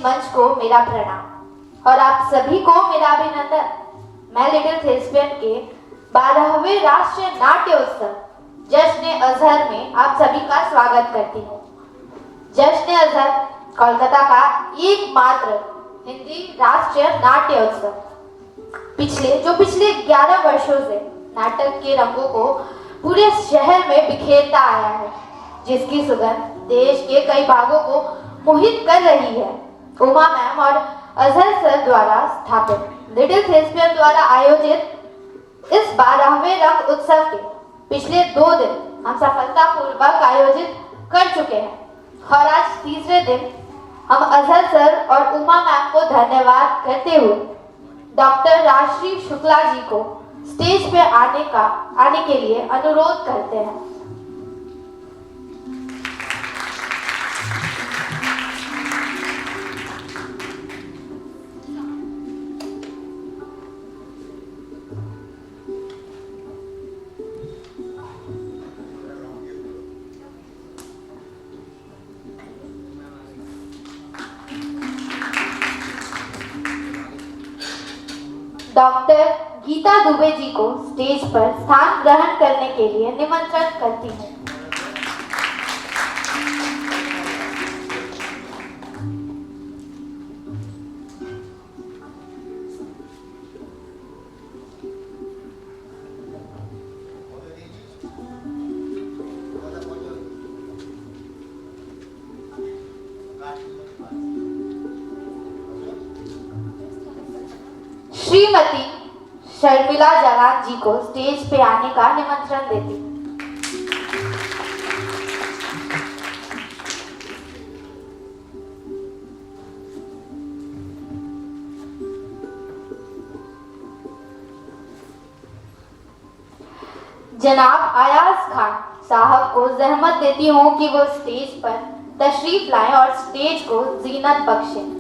मंच को मेरा प्रणाम और आप सभी को मेरा अभिनंदन। मैं लिटिल थेस्पियन के 12वें राष्ट्रीय नाट्य उत्सव जश्न अजहर में आप सभी का स्वागत करती हूँ। जश्न अजहर कोलकाता का एकमात्र हिंदी राष्ट्रीय नाट्य उत्सव पिछले 11 वर्षों से नाटक के रंगों को पूरे शहर में बिखेरता आया है, जिसकी सुगंध देश के कई भागों को मोहित कर रही है। उमा मैम और अजहर सर द्वारा स्थापित लिटिल थेस्पियन द्वारा आयोजित इस 12वें रंग उत्सव के पिछले 2 दिन हम सफलतापूर्वक आयोजित कर चुके हैं और आज तीसरे दिन हम अजहर सर और उमा मैम को धन्यवाद करते हुए डॉक्टर राजश्री शुक्ला जी को स्टेज पे आने के लिए अनुरोध करते हैं। डॉक्टर गीता दुबे जी को स्टेज पर स्थान ग्रहण करने के लिए निमंत्रण करती हूँ। श्रीमती शर्मिला जलान जी को स्टेज पे आने का निमंत्रण देती हूँ। जनाब अयाज खान साहब को जहमत देती हूँ कि वो स्टेज पर तशरीफ लाएं और स्टेज को जीनत बख्शें।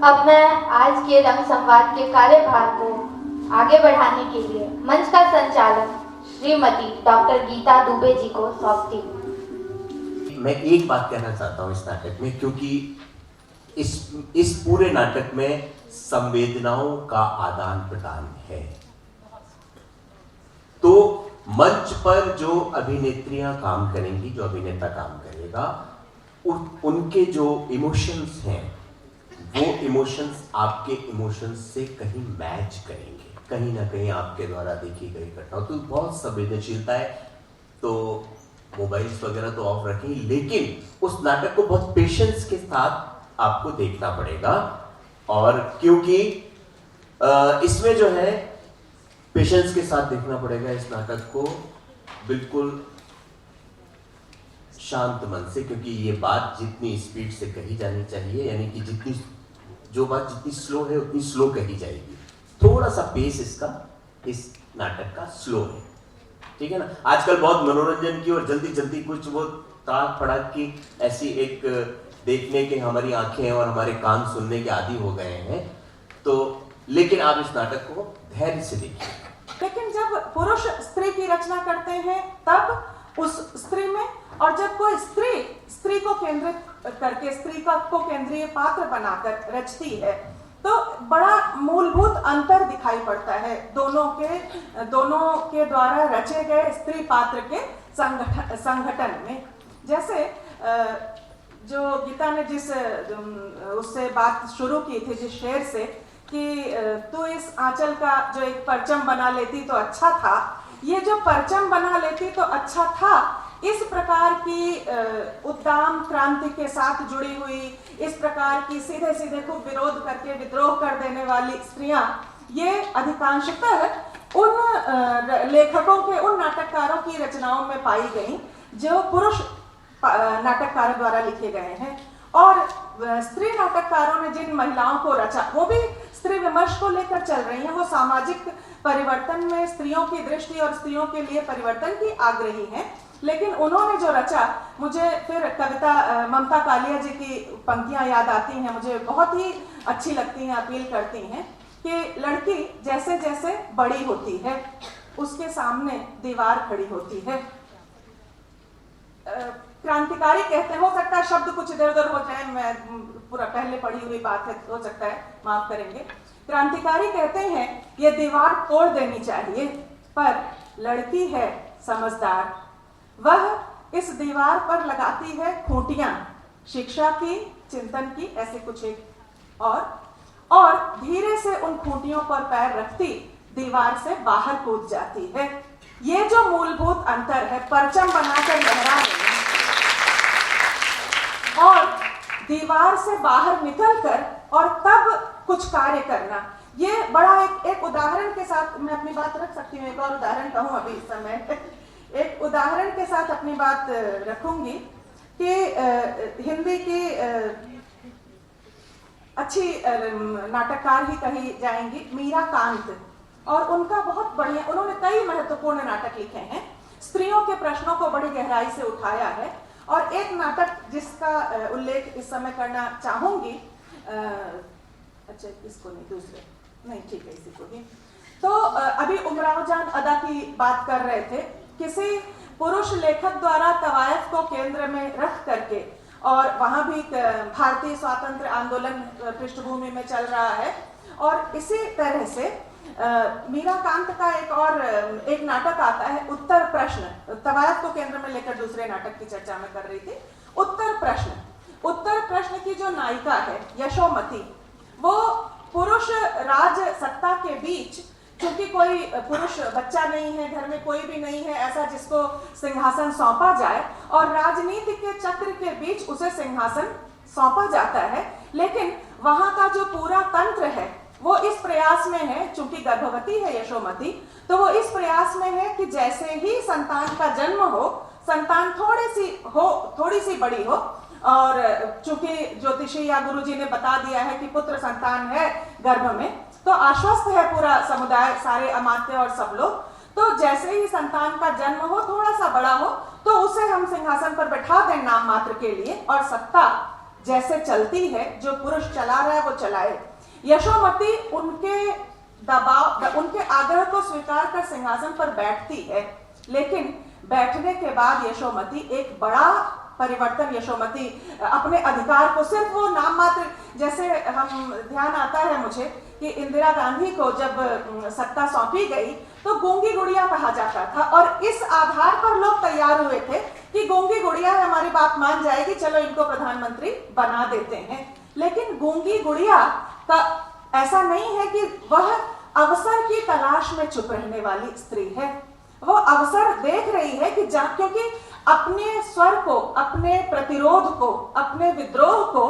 अब मैं आज के रंग संवाद के कार्यभार को आगे बढ़ाने के लिए मंच का संचालन श्रीमती डॉक्टर गीता दुबे जी को सौंपती हूँ। मैं एक बात कहना चाहता हूँ इस नाटक में, क्योंकि इस पूरे नाटक में संवेदनाओं का आदान प्रदान है। तो मंच पर जो अभिनेत्रियां काम करेंगी, जो अभिनेता काम करेगा, उनके जो इमोशंस हैं वो इमोशंस आपके इमोशंस से कहीं मैच करेंगे, कहीं ना कहीं आपके द्वारा देखी गई घटना। तो बहुत संवेदनशीलता है, तो मोबाइल्स वगैरह तो ऑफ रखें, लेकिन उस नाटक को बहुत पेशेंस के साथ आपको देखना पड़ेगा। और क्योंकि इसमें जो है पेशेंस के साथ देखना पड़ेगा इस नाटक को, बिल्कुल शांत मन से, क्योंकि ये बात जितनी स्पीड से कही जानी चाहिए, यानी कि जो बात जितनी स्लो है उतनी स्लो कही जाएगी। थोड़ा सा पेस इस नाटक का स्लो है, ठीक है ना। आजकल बहुत मनोरंजन की और जल्दी जल्दी कुछ वो ताक फड़ाक की ऐसी एक देखने के हमारी आंखें और हमारे कान सुनने के आदी हो गए हैं। तो लेकिन आप इस नाटक को धैर्य से देखिए। लेकिन जब पुरुष स्त्री की रचना करते हैं तब उस स्त्री में, और जब कोई स्त्री को केंद्रित करके स्त्री को केंद्रीय पात्र बनाकर रचती है, तो बड़ा मूलभूत अंतर दिखाई पड़ता है दोनों के द्वारा रचे गए स्त्री पात्र के संगठन में। जैसे जो गीता ने जिस उससे बात शुरू की थी, जिस शेर से, कि तू इस आंचल का जो एक परचम बना लेती तो अच्छा था, ये जो परचम बना लेती तो अच्छा था, इस प्रकार की उद्दाम क्रांति के साथ जुड़ी हुई, इस प्रकार की सीधे सीधे खूब विरोध करके विद्रोह कर देने वाली स्त्रियां, ये अधिकांशतः उन लेखकों के, उन नाटककारों की रचनाओं में पाई गई जो पुरुष नाटककारों द्वारा लिखे गए हैं। और स्त्री नाटककारों ने जिन महिलाओं को रचा, वो भी स्त्री विमर्श को लेकर चल रही हैं। वो सामाजिक परिवर्तन में स्त्रियों की दृष्टि और स्त्रियों के लिए परिवर्तन की आग्रही हैं। लेकिन उन्होंने जो रचा, मुझे फिर कविता ममता कालिया जी की पंक्तियां याद आती हैं, मुझे बहुत ही अच्छी लगती हैं, अपील करती हैं कि लड़की जैसे जैसे बड़ी होती है उसके सामने दीवार खड़ी होती है। क्रांतिकारी कहते हैं, हो सकता है शब्द कुछ इधर उधर हो जाए, मैं पूरा पहले पढ़ी हुई बात है, हो सकता है माफ करेंगे। क्रांतिकारी कहते हैं ये दीवार तोड़ देनी चाहिए, पर लड़की है समझदार, वह इस दीवार पर लगाती है खूंटियां, शिक्षा की, चिंतन की, ऐसे कुछ एक और धीरे से उन खूंटियों पर पैर रखती दीवार से बाहर कूद जाती है। ये जो मूलभूत अंतर है, परचम बनाकर लहराने और दीवार से बाहर निकलकर और तब कुछ कार्य करना, ये बड़ा एक उदाहरण के साथ मैं अपनी बात रख सकती हूँ। एक और उदाहरण कहूँ अभी इस समय, एक उदाहरण के साथ अपनी बात रखूंगी कि हिंदी की अच्छी नाटककार ही कही जाएंगी मीरा कांत, और उनका बहुत बढ़िया, उन्होंने कई महत्वपूर्ण नाटक लिखे हैं, स्त्रियों के प्रश्नों को बड़ी गहराई से उठाया है। और एक नाटक जिसका उल्लेख इस समय करना चाहूंगी, अच्छा इसको नहीं, दूसरे नहीं, ठीक है, इसी को ही। तो अभी उमराव जान अदा की बात कर रहे थे, किसी पुरुष लेखक द्वारा तवायफ को केंद्र में रख करके, और वहां भी भारतीय स्वातंत्र आंदोलन पृष्ठभूमि में चल रहा है, और इसी तरह से मीरा कांत का एक नाटक आता है, उत्तर प्रश्न। तवायफ को केंद्र में लेकर दूसरे नाटक की चर्चा में कर रही थी। उत्तर प्रश्न की जो नायिका है यशोमती, वो पुरुष राज सत्ता के बीच क्योंकि कोई पुरुष बच्चा नहीं है, घर में कोई भी नहीं है ऐसा जिसको सिंहासन सौंपा जाए, और राजनीति के चक्र के बीच उसे सिंहासन सौंपा जाता है। लेकिन वहां का जो पूरा तंत्र है वो इस प्रयास में है, चूंकि गर्भवती है यशोमती, तो वो इस प्रयास में है कि जैसे ही संतान का जन्म हो, संतान थोड़ी सी बड़ी हो, और चूंकि ज्योतिषी या गुरुजी ने बता दिया है कि पुत्र संतान है गर्भ में, तो आश्वस्त है पूरा समुदाय, सारे अमात्य और सब लोग। तो जैसे ही संतान का जन्म हो, थोड़ा सा बड़ा हो, तो उसे हम सिंहासन पर बैठा दें नाम मात्र के लिए, और सत्ता जैसे चलती है, जो पुरुष चला रहा है वो चलाए। यशोमती उनके दबाव, उनके आग्रह को स्वीकार कर सिंहासन पर बैठती है, लेकिन बैठने के बाद यशोमती एक बड़ा परिवर्तन, यशोमती अपने अधिकार को, सिर्फ वो नाम मात्र, जैसे हम ध्यान आता है मुझे कि इंदिरा गांधी को जब सत्ता सौंपी गई तो गूंगी गुड़िया कहा जाता था, और इस आधार पर लोग तैयार हुए थे कि गूंगी गुड़िया हमारी बात मान जाएगी, चलो इनको प्रधानमंत्री बना देते हैं। लेकिन गूंगी गुड़िया का ऐसा नहीं है कि वह अवसर की तलाश में चुप रहने वाली स्त्री है, वो अवसर देख रही है कि क्योंकि अपने स्वर को, अपने प्रतिरोध को, अपने विद्रोह को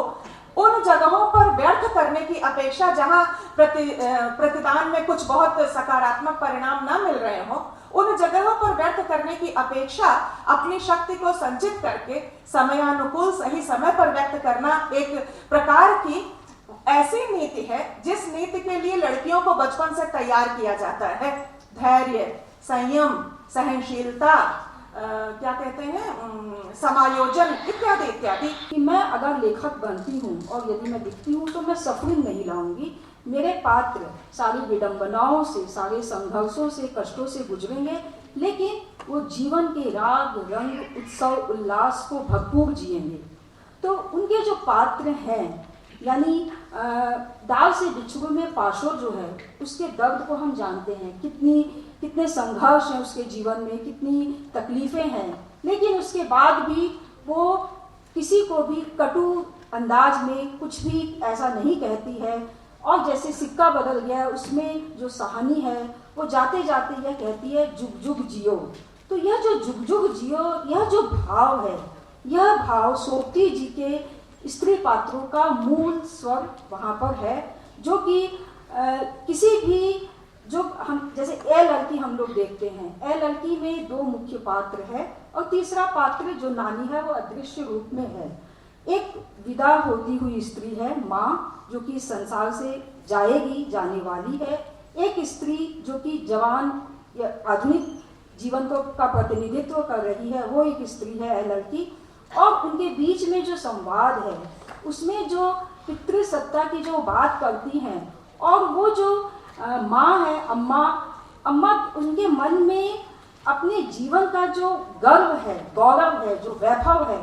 उन जगहों पर व्यर्थ करने की अपेक्षा, जहां प्रतिदान में कुछ बहुत सकारात्मक परिणाम न मिल रहे हो, उन जगहों पर व्यर्थ करने की अपेक्षा अपनी शक्ति को संचित करके समयानुकूल सही समय पर व्यक्त करना एक प्रकार की ऐसी नीति है जिस नीति के लिए लड़कियों को बचपन से तैयार किया जाता है। धैर्य, संयम, सहनशीलता, क्या कहते हैं, समायोजन इत्यादि इत्यादि। कि मैं अगर लेखक बनती हूँ और यदि मैं लिखती हूँ तो मैं सफरिंग नहीं लाऊंगी। मेरे पात्र सारी विडंबनाओं से, सारे संघर्षों से, कष्टों से गुजरेंगे, लेकिन वो जीवन के राग रंग, उत्सव उल्लास को भरपूर जिएंगे। तो उनके जो पात्र हैं, यानी दाव से बिछुए में पाशो जो है, उसके दर्द को हम जानते हैं, कितने संघर्ष हैं उसके जीवन में, कितनी तकलीफें हैं, लेकिन उसके बाद भी वो किसी को भी कटु अंदाज में कुछ भी ऐसा नहीं कहती है। और जैसे सिक्का बदल गया, उसमें जो कहानी है वो जाते जाते यह कहती है जुग जुग जियो। तो यह जो जुग जुग जियो, यह जो भाव है, यह भाव सोप्ती जी के स्त्री पात्रों का मूल स्वर वहाँ पर है, जो कि किसी भी, जो हम जैसे ए लड़की हम लोग देखते हैं, ए लड़की में दो मुख्य पात्र है, और तीसरा पात्र जो नानी है वो अदृश्य रूप में है। एक विदा होती हुई स्त्री है, माँ, जो कि संसार से जाएगी, जाने वाली है। एक स्त्री जो कि जवान या आधुनिक जीवन का प्रतिनिधित्व कर रही है, वो एक स्त्री है, ए लड़की। और उनके बीच में जो संवाद है, उसमें जो पितृसत्ता की जो बात करती हैं, और वो जो माँ है, अम्मा, उनके मन में अपने जीवन का जो गर्व है, गौरव है, जो वैभव है,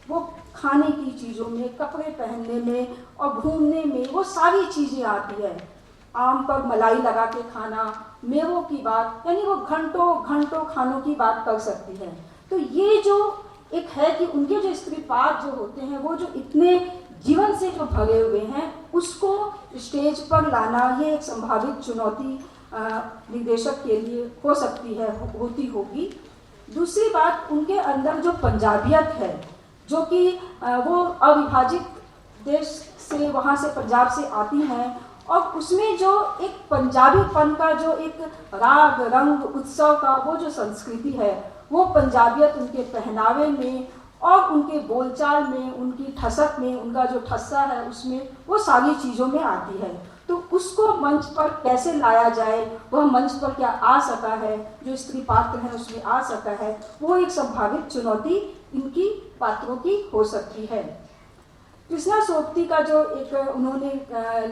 वो खाने की चीज़ों में, कपड़े पहनने में और घूमने में, वो सारी चीज़ें आती है। आम पर मलाई लगा के खाना, मेवों की बात, यानी वो घंटों घंटों खानों की बात कर सकती है। तो ये जो एक है कि उनके जो स्त्रीपाद जो होते हैं, वो जो इतने जीवन से जो भरे हुए हैं, उसको स्टेज पर लाना, ये एक संभावित चुनौती निर्देशक के लिए हो सकती है, होती होगी। दूसरी बात, उनके अंदर जो पंजाबियत है, जो कि वो अविभाजित देश से, वहाँ से, पंजाब से आती हैं, और उसमें जो एक पंजाबीपन का जो एक राग रंग उत्सव का वो जो संस्कृति है, वो पंजाबियत उनके पहनावे में और उनके बोलचाल में, उनकी ठसक में, उनका जो ठस्सा है उसमें, वो सारी चीज़ों में आती है। तो उसको मंच पर कैसे लाया जाए, वह मंच पर क्या आ सका है, जो स्त्री पात्र है उसमें आ सका है, वो एक संभावित चुनौती इनकी पात्रों की हो सकती है। कृष्णा सोपती का जो एक उन्होंने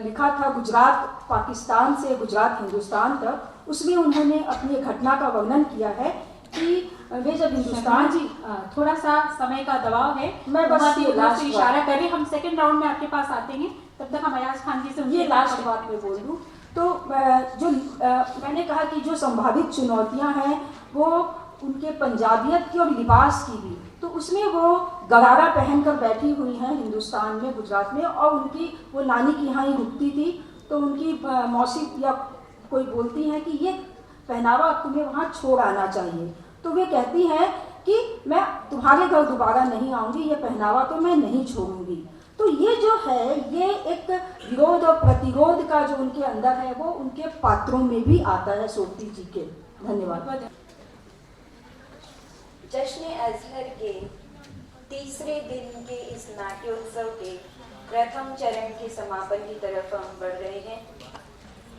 लिखा था, गुजरात पाकिस्तान से गुजरात हिंदुस्तान तक, उसमें उन्होंने अपनी घटना का वर्णन किया है कि वे जब हिंदुस्तान जी, थोड़ा सा समय का दबाव है, मैं बस ये लास्ट इशारा करें, हम सेकंड राउंड में आपके पास आते हैं, तब तक हम अयाज खान जी से ये लास्ट बात मैं बोल दूं। तो जो मैंने कहा कि जो संभावित चुनौतियां हैं वो उनके पंजाबियत की और लिबास की भी, तो उसमें वो गरारा पहनकर बैठी हुई हैं हिंदुस्तान में, गुजरात में, और उनकी वो नानी की यहाँ ही रुकती थी, तो उनकी मौसी या कोई बोलती हैं कि ये पहनावा तुम्हें वहाँ छोड़ आना चाहिए, तो वे कहती हैं कि मैं तुम्हारे घर दोबारा नहीं आऊँगी, ये पहनावा तो मैं नहीं छोड़ूंगी। तो ये जो है, ये एक विरोध और प्रतिरोध का जो उनके अंदर है वो उनके पात्रों में भी आता है सोबती जी के। धन्यवाद। जश्न अजहर के तीसरे दिन के इस नाट्योत्सव के प्रथम चरण के समापन की तरफ हम बढ़ रहे हैं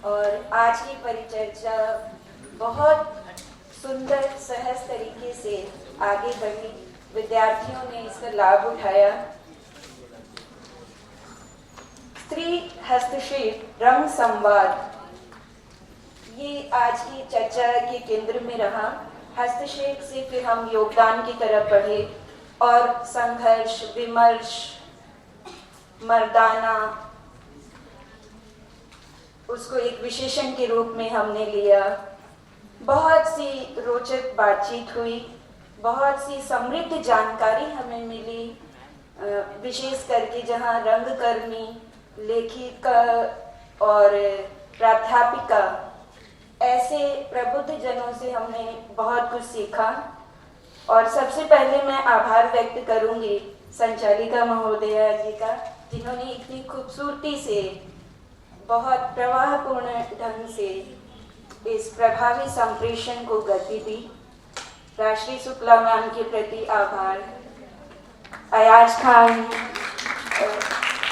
और आज की परिचर्चा बहुत सुंदर सहज तरीके से आगे बढ़ी। विद्यार्थियों ने इसका लाभ उठाया। स्त्री हस्तक्षेप रंग संवाद, ये आज की चर्चा के केंद्र में रहा। हस्तक्षेप से फिर हम योगदान की तरफ बढ़े और संघर्ष, विमर्श, मर्दाना, उसको एक विशेषण के रूप में हमने लिया। बहुत सी रोचक बातचीत हुई, बहुत सी समृद्ध जानकारी हमें मिली, विशेष करके जहाँ रंगकर्मी, लेखिका और प्राध्यापिका ऐसे प्रबुद्ध जनों से हमने बहुत कुछ सीखा। और सबसे पहले मैं आभार व्यक्त करूंगी संचालिका महोदया जी का, जिन्होंने इतनी खूबसूरती से, बहुत प्रवाहपूर्ण ढंग से इस प्रभावी संप्रेषण को गति दी। राष्ट्रीय शुक्ला मैम के प्रति आभार। अयाज खान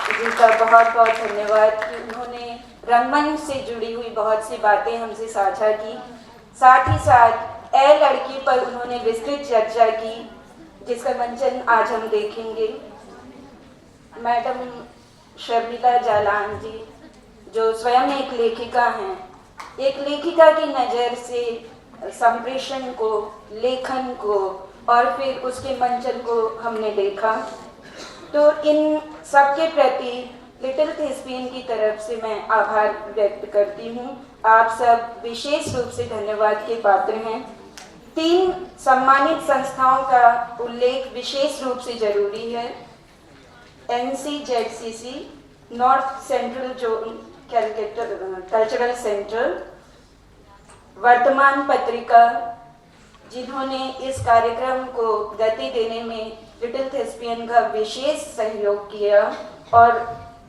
जी का बहुत बहुत धन्यवाद कि उन्होंने रंगमंच से जुड़ी हुई बहुत सी बातें हमसे साझा की। साथ ही साथ ए लड़की पर उन्होंने विस्तृत चर्चा की, जिसका मंचन आज हम देखेंगे। मैडम शर्मिला जालान जी, जो स्वयं एक लेखिका हैं, एक लेखिका की नज़र से संप्रेषण को, लेखन को और फिर उसके मंचन को हमने देखा। तो इन सबके प्रति लिटिल थिस्पियन की तरफ से मैं आभार व्यक्त करती हूँ। आप सब विशेष रूप से धन्यवाद के पात्र हैं। 3 सम्मानित संस्थाओं का उल्लेख विशेष रूप से जरूरी है। NCZCC, north central zone cultural centre, वर्तमान पत्रिका, जिन्होंने इस कार्यक्रम को गति देने में लिटिल थिस्पियन का विशेष सहयोग किया और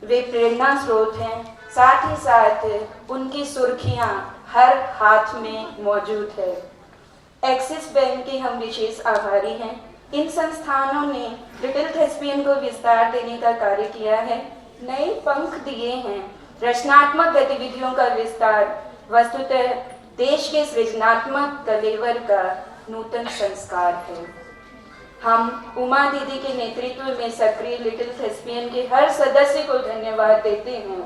वे प्रेरणा स्रोत हैं। साथ ही साथ उनकी सुर्खियां हर हाथ में मौजूद है। एक्सिस बैंक के हम विशेष आभारी हैं। इन संस्थानों ने लिटिल थिस्पियन को विस्तार देने का कार्य किया है, नए पंख दिए हैं। रचनात्मक गतिविधियों का विस्तार वस्तुतः देश के सृजनात्मक कलेवर का नूतन संस्कार है। हम उमा दीदी के नेतृत्व में सक्रिय लिटिल थिस्पियन के हर सदस्य को धन्यवाद देते हैं,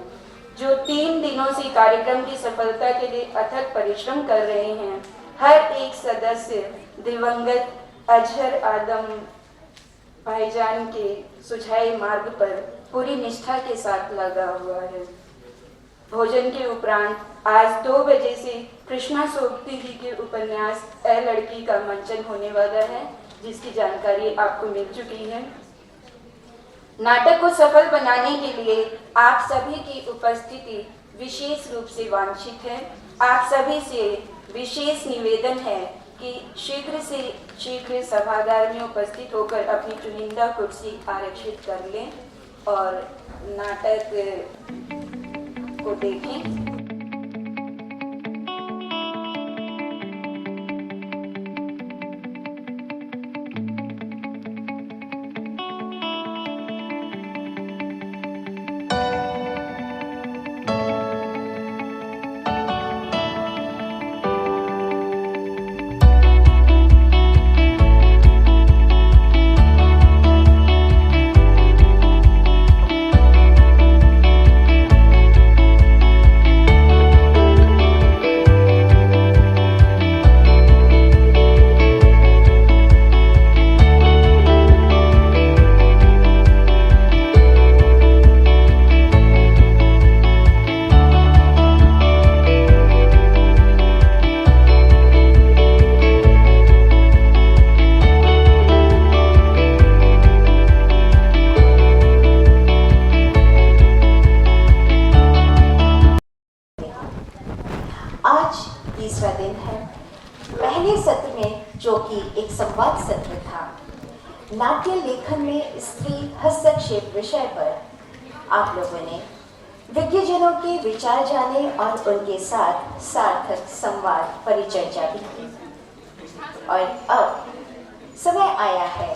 जो 3 दिनों से कार्यक्रम की सफलता के लिए अथक परिश्रम कर रहे हैं। हर एक सदस्य दिवंगत अजहर आदम भाईजान के सुझाए मार्ग पर पूरी निष्ठा के साथ लगा हुआ है। भोजन के उपरांत आज 2 बजे से कृष्णा सोबती जी के उपन्यास ए लड़की का मंचन होने वाला है, जिसकी जानकारी आपको मिल चुकी है। नाटक को सफल बनाने के लिए आप सभी की उपस्थिति विशेष रूप से वांछित है। आप सभी से विशेष निवेदन है कि शीघ्र से शीघ्र सभागार में उपस्थित होकर अपनी चुनिंदा कुर्सी आरक्षित कर लें और नाटक को देखें। पहले सत्र में, जो कि एक संवाद सत्र था, नाट्य लेखन में स्त्री हस्तक्षेप विषय पर आप लोगों ने विज्ञजनों के विचार जाने और उनके साथ सार्थक संवाद परिचर्चा भी की। और अब समय आया है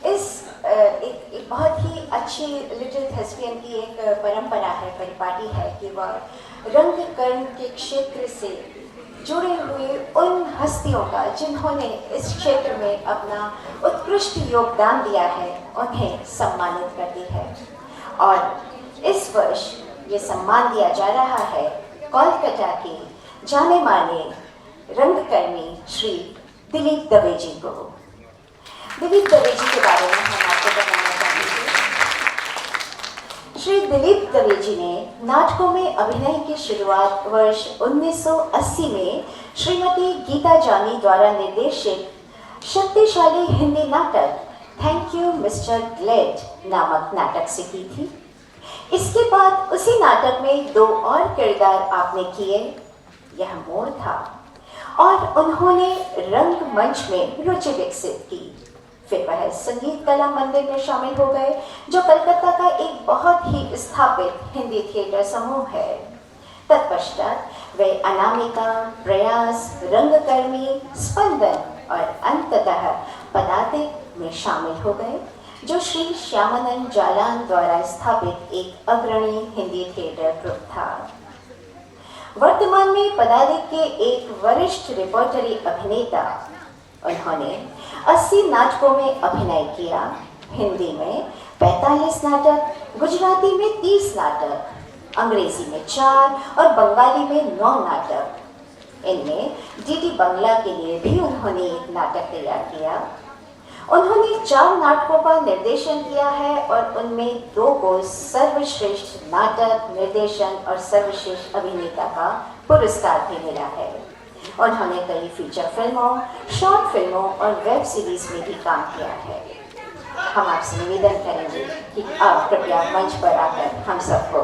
इस एक बहुत ही अच्छी लिटिल थेस्पियन की एक परंपरा है, परिपाटी है कि वह रंग कर्म के क्षेत्र से जुड़े हुए उन हस्तियों का जिन्होंने इस क्षेत्र में अपना उत्कृष्ट योगदान दिया है, उन्हें सम्मानित करती है। और इस वर्ष ये सम्मान दिया जा रहा है कोलकाता के जाने माने रंगकर्मी श्री दिलीप दवे जी को। दिलीप दवे जी के बारे में हम आपको बताना चाहेंगे। श्री दिलीप दवे जी ने नाटकों में अभिनय की शुरुआत वर्ष 1980 में श्रीमती गीता जानी द्वारा निर्देशित शक्तिशाली हिंदी नाटक थैंक यू मिस्टर ग्लेड नामक नाटक से की थी। इसके बाद उसी नाटक में 2 और किरदार आपने किए। यह मोर था और उन्होंने रंगमंच में रुचि विकसित की। फिर वह संगीत कला मंदिर में शामिल हो गए, जो कलकत्ता का एक बहुत ही स्थापित हिंदी थिएटर समूह है। तत्पश्चात वे अनामिका, प्रयास, रंगकर्मी, स्पंदन और अंततः पदातिक में शामिल हो गए, जो श्री श्यामानंद जालान द्वारा स्थापित एक अग्रणी हिंदी थिएटर ग्रुप था। वर्तमान में पदातिक के एक वरिष्ठ रिपोर्टरी अभिनेता। उन्होंने 80 नाटकों में अभिनय किया। हिंदी में 45 नाटक, गुजराती में 30 नाटक, अंग्रेजी में 4 और बंगाली में 9 नाटक। इनमें डीडी बंगला के लिए भी उन्होंने एक नाटक तैयार किया। उन्होंने 4 नाटकों का निर्देशन किया है और उनमें 2 को सर्वश्रेष्ठ नाटक निर्देशन और सर्वश्रेष्ठ अभिनेता का पुरस्कार भी मिला है। उन्होंने कई फीचर फिल्मों, शॉर्ट फिल्मों और वेब सीरीज में भी काम किया है। हम आपसे निवेदन करेंगे कि आप कृपया मंच पर आकर हम सबको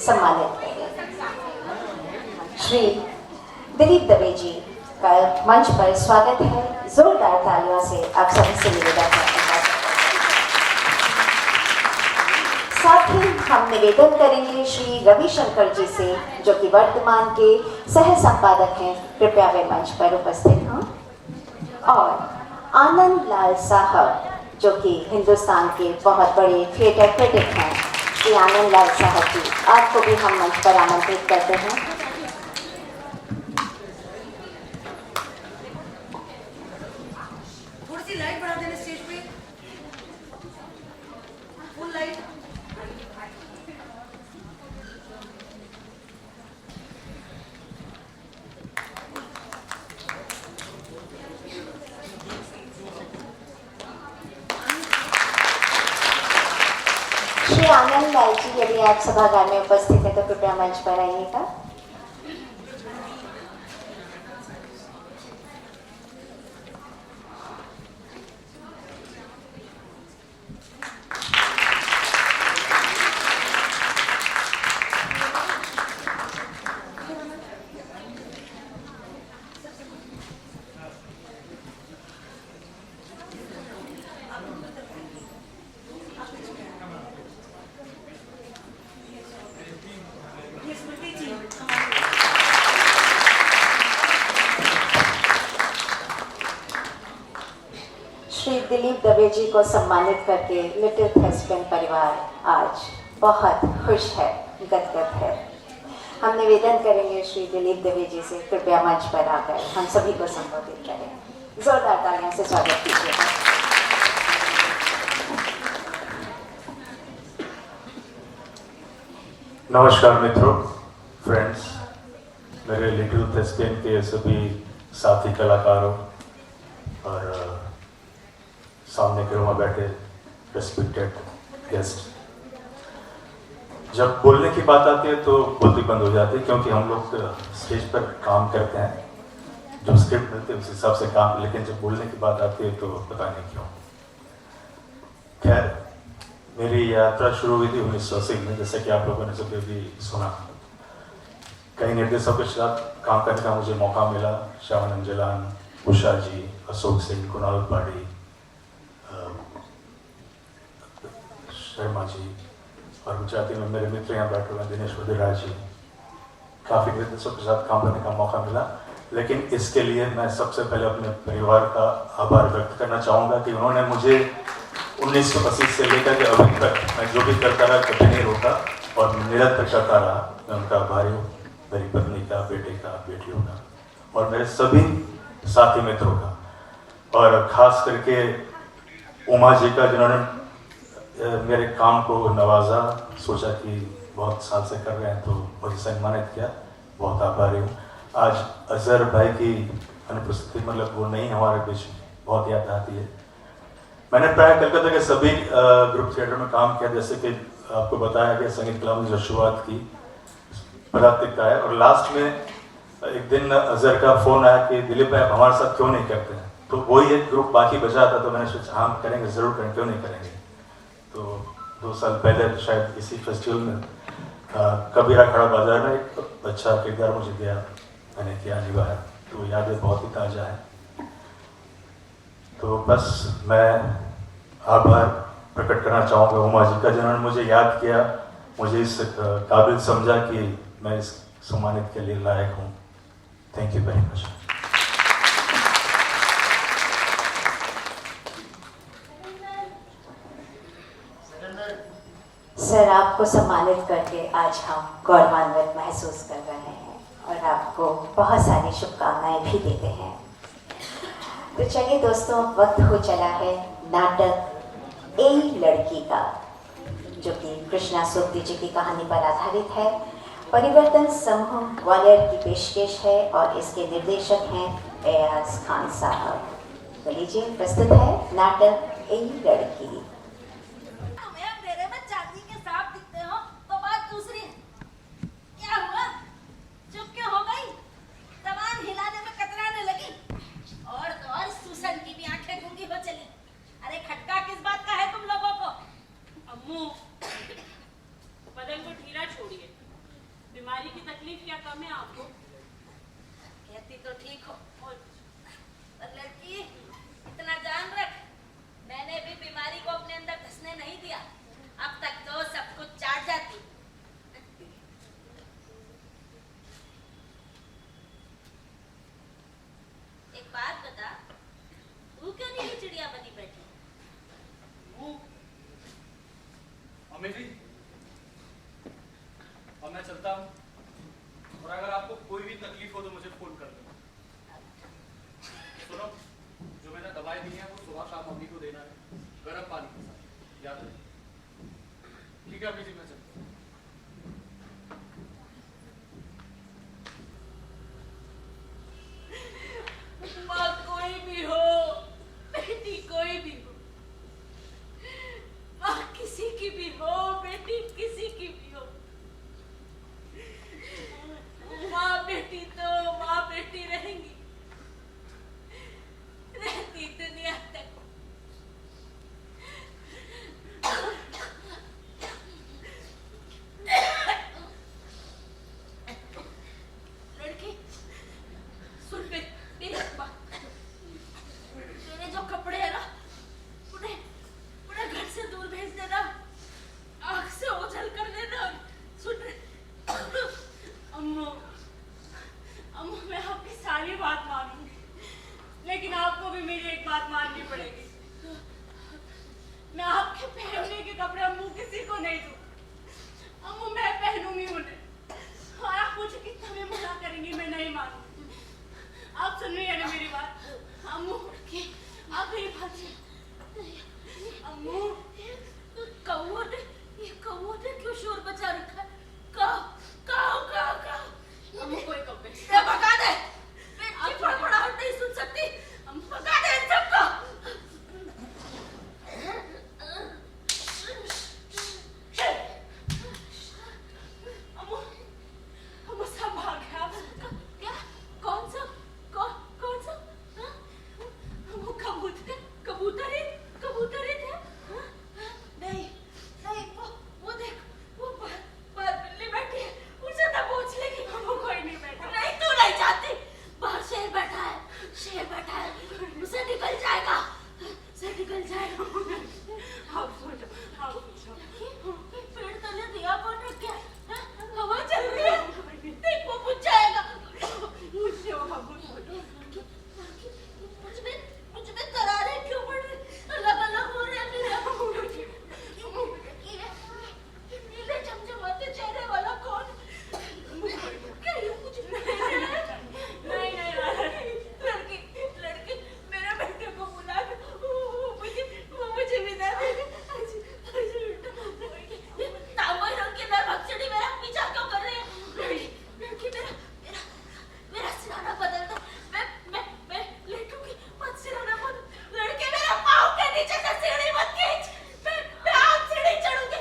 सम्मानित करें। श्री दिलीप दवे जी का मंच पर स्वागत है। जोरदार तालियों से आप सभी से निवेदन करते हैं। साथ ही हम निवेदन करेंगे श्री रविशंकर जी से, जो कि वर्तमान के सह संपादक हैं, कृपया वे मंच पर उपस्थित हों। और आनंद लाल साहब, जो कि हिंदुस्तान के बहुत बड़े थिएटर क्रिटिक हैं, श्री आनंद लाल साहब जी, आपको भी हम मंच पर आमंत्रित करते हैं। लाइट बढ़ा देना स्टेज पे, फुल लाइट। श्री आनंद लाल जी, यदि आप सभागार में उपस्थित हैं तो कृपया मंच पर आइएगा। श्री दिलीप दवे जी को सम्मानित करके लिटिल थेस्पियन परिवार आज बहुत खुश है, गदगद है। हम निवेदन करेंगे श्री दिलीप दवे जी से, कृपया मंच पर आकर हम सभी को संबोधित करें। जोरदार तालियों से स्वागत कीजिएगा। नमस्कार मित्रों, फ्रेंड्स, मेरे लिटिल थेस्पियन के सभी साथी कलाकारों और सामने के रूम में बैठे रेस्पेक्टेड गेस्ट। जब बोलने की बात आती है तो बोलती बंद हो जाती है, क्योंकि हम लोग स्टेज पर काम करते हैं, जो स्क्रिप्ट मिलती है उस हिसाब से काम, लेकिन जब बोलने की बात आती है तो पता नहीं क्यों। खैर, मेरी यात्रा शुरू हुई थी 1980 में, जैसा कि आप लोगों ने सभी भी सुना। कई निर्देशकों के साथ काम करने का मुझे मौका मिला। श्रावण जलान, उषा जी, अशोक सिंह, कुणाल पाड़ी, शर्मा जी, और गुजराती में मेरे मित्र यहाँ बैठे हुए दिनेश वधिराज जी। काफ़ी निर्देशकों के साथ काम करने का मौका मिला, लेकिन इसके लिए मैं सबसे पहले अपने परिवार का आभार व्यक्त करना चाहूँगा कि उन्होंने मुझे 1980 से लेकर के अभी तक मैं जो भी करता रहा कभी नहीं रोका और निरंतर करता रहा। मैं उनका आभारी हूँ, मेरी पत्नी का, बेटे का, बेटियों का और मेरे सभी साथी मित्रों का, और ख़ास करके उमा जी का, जिन्होंने मेरे काम को नवाजा, सोचा कि बहुत साल से कर रहे हैं तो मुझे सम्मानित किया। बहुत आभारी हूँ। आज अजहर भाई की अनुपस्थिति, मतलब वो नहीं हमारे बीच, बहुत याद आती है। मैंने प्राय कलकत्ता के सभी ग्रुप थिएटर में काम किया, जैसे कि आपको बताया गया संगीत क्लब में जो शुरुआत की पदार्थिक है, और लास्ट में एक दिन अजहर का फ़ोन आया कि दिलीप भाई आप हमारे साथ क्यों नहीं करते हैं। तो वही एक ग्रुप बाकी बचा था, तो मैंने सोचा हम करेंगे, ज़रूर करेंगे, क्यों नहीं करेंगे। तो 2 साल पहले शायद इसी फेस्टिवल में कबीरा खड़ा बाजार में एक अच्छा किरदार मुझे दिया, मैंने किया, निभाया, तो यादें बहुत ही ताज़ा है। तो बस मैं आभार प्रकट करना चाहूँगा उमा जी का, जिन्होंने मुझे याद किया, मुझे इस काबिल समझा कि मैं इस सम्मानित के लिए लायक हूँ। Thank you very much. Sir, आपको सम्मानित करके आज हम गौरवान्वित महसूस कर रहे हैं और आपको बहुत सारी शुभकामनाएं भी देते हैं। तो चलिए दोस्तों, वक्त हो चला है नाटक ए लड़की का, जो कि कृष्णा सुब्दी जी की कहानी पर आधारित है। परिवर्तन समूह ग्वालियर की पेशकश है और इसके निर्देशक हैं एयाज खान साहब। तो लीजिए, प्रस्तुत है नाटक ए लड़की। बदन को ढीला छोड़िए। बीमारी की तकलीफ क्या कम है आपको? कहती तो ठीक हो, पर लड़की इतना जान रख, मैंने भी बीमारी को अपने अंदर धंसने नहीं दिया। अब तक तो सब कुछ चाट जाती। एक बात बता, तू क्यों नहीं चिड़िया बनी बैठी? मम्मी जी, अब मैं चलता हूँ, और अगर आपको कोई भी तकलीफ हो तो मुझे फोन कर दो। सुनो, जो मैंने दवाई दी है वो सुबह शाम मम्मी को देना है, गर्म पानी के साथ, याद रहे। ठीक है अभी जी, मैं चलता हूँ। माँ कोई भी हो, बेटी कोई भी हो, माँ किसी की भी हो, बेटी किसी की भी हो, माँ बेटी तो माँ बेटी रहेंगी, रहती दुनिया तक। लड़की सुन, मेरी बात, तेरे जो कपड़े हैं ना, उन्हें घर से दूर भेज देना, आँख से ओझल कर देना। सुन अम्मू, मैं आपकी सारी बात मानूंगी, लेकिन आपको भी मेरी एक बात माननी पड़ेगी। मैं आपके पहनने के कपड़े अम्मू किसी को नहीं दूँ। अम्मू मैं पहनूंगी उन्हें, और आप मुझे कितना भी मना करेंगी, मैं नहीं मानूंगी। आप सुन रही है ना मेरी बात? अम्मू की आप मेरी बात सुन। अम्मू, कौओं ने क्यों शोर बचा रखा है? अम्मू कोई कौवे भगा दे, बेटी फड़फड़ाहट नहीं सुन सकती। अम्मू भगा दे इन सबको। अम्मू सब भाग गया। क्या? कौन सा? अम्मू कबूतर शेर बैठा है, उसे निकल जाएगा, उसे निकल जाएगा। आप सो जाओ, आप सो जाओ। पेड़ तले दिया कौन रखा है? हवा चल रही है, देख वो बुझ जाएगा। मुझे मुझमें दरारें क्यों पड़ रही? अलग-अलग हो रहे हैं मेरे। नीले चमचमाते चेहरे वाला कौन? क्या ये कुछ नहीं लड़की मेरे बेटे को बुला के वो मुझे विदा दे। तांबोई रंग की मैं भक्षणी मेरा पीछा क्यों कर रही है? लड़की मेरा सिराना बदल दो। मैं लेटूंगी, मत सिराना बदल। लड़की मेरा पाँव के नीचे से सीढ़ी मत खींच, मैं आप सीढ़ी चढ़ूंगी।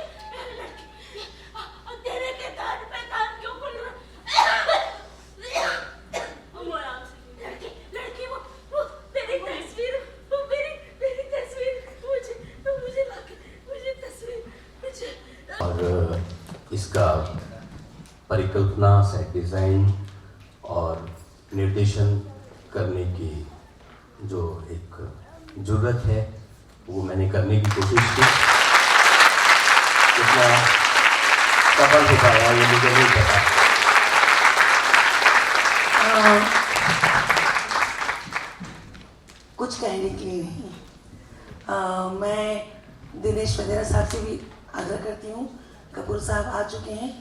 लड़की तेरे के कान पे कान क्यों खुल रहा? लड़की वो तेरी तस्वीर, वो मेरी तस्वीर, मुझे लाके मुझे तस्वीर मुझे। और इसका परिकल्पना, सेट डिज़ाइन और निर्देशन करने की जो एक ज़रूरत है वो मैंने करने की कोशिश की। कितना सफल हो पाया ये मुझे नहीं पता। कुछ कहने के लिए नहीं। मैं दिनेश वगैरह साहब से भी आग्रह करती हूँ, कपूर साहब आ चुके हैं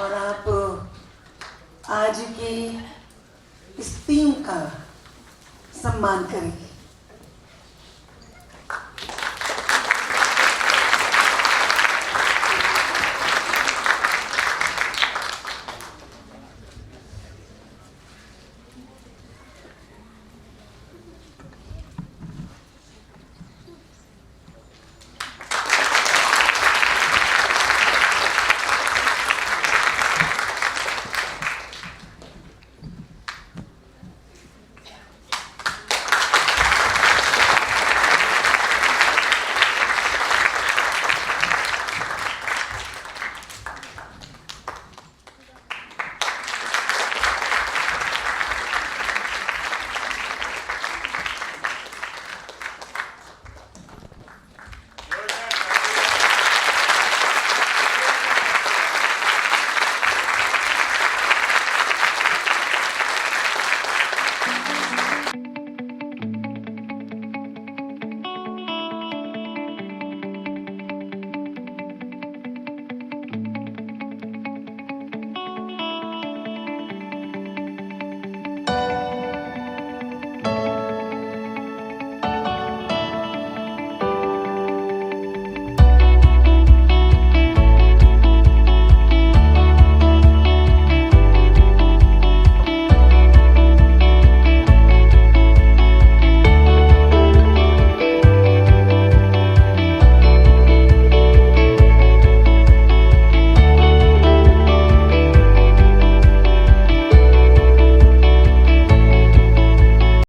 और आप आज की इस टीम का सम्मान करेंगे।